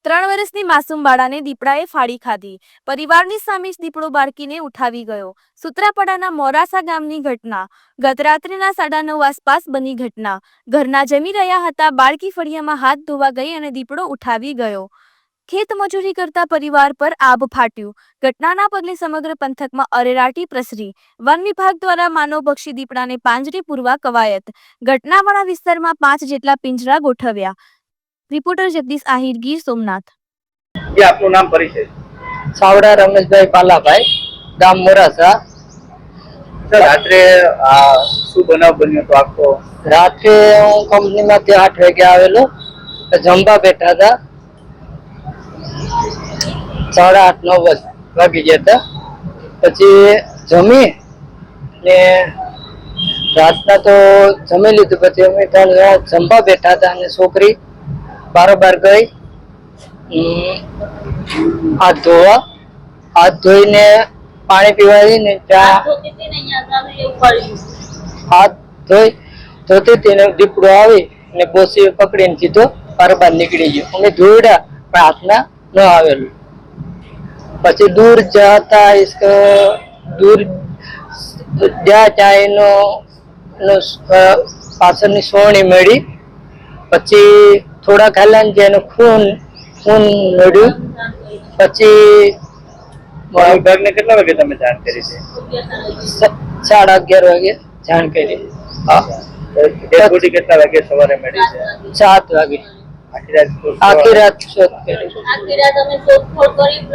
3 વર્ષની માસૂમ બાળાને દીપડાએ ફાડી ખાધી. પરિવારની સામે જ દીપડો બાળકીને ઉઠાવી ગયો. સૂત્રાપાડાના મોરાસા ગામની ઘટના. ગત રાત્રિના 9:30 આસપાસ બની ઘટના. ઘરના જમી રહ્યા હતા. બાળકી ફળિયામાં હાથ ધોવા ગઈ અને દીપડો ઉઠાવી ગયો. ખેતમજૂરી કરતા પરિવાર પર આભ ફાટ્યું. ઘટનાના પગલે સમગ્ર પંથકમાં અરેરાટી પ્રસરી. વન વિભાગ દ્વારા માનવભક્ષી દીપડાને પાંજરે પૂરવા કવાયત. ઘટનાવાળા વિસ્તારમાં 5 જેટલા પિંજરા ગોઠવ્યા. રિપોર્ટર જગદીશ આહિર, ગીર સોમનાથ. આપનું નામ પરિચય? સાવડા રમેશભાઈ પાલાભાઈ, ગામ મોરાસા. સર, રાત્રે શું બનાવ બન્યો તો આખો? રાત્રે હું કંપનીમાંથી 8 વાગે આવેલો, જમવા બેઠા હતા. 8:30 9 વાગી ગયા હતા. પછી જમી ને રાતના તો જમી લીધું. પછી અમે 3 જણા જમવા બેઠા હતા અને છોકરી બારોબાર ગઈ હાથ ધોઈને પાણી પીવા ને હાથ ધોતી તેને દીપડો આવી ને બોસી પકડીને સીધો બારોબાર નીકળી ગયો. અમે દોડ્યા પણ હાથના ન આવેલું. પછી દૂર જતા દૂર ત્યાં એનો પાછળની સોણી મળી. પછી થોડા ખાલા જેનું ખૂન મળ્યું. પછી વિભાગને કેટલા વાગે તમે જાણ કરી છે? 11:30 વાગે જાણ કરી. કેટલા વાગે સવારે મળી છે? 7 વાગે. આખી રાત શોધ કરી.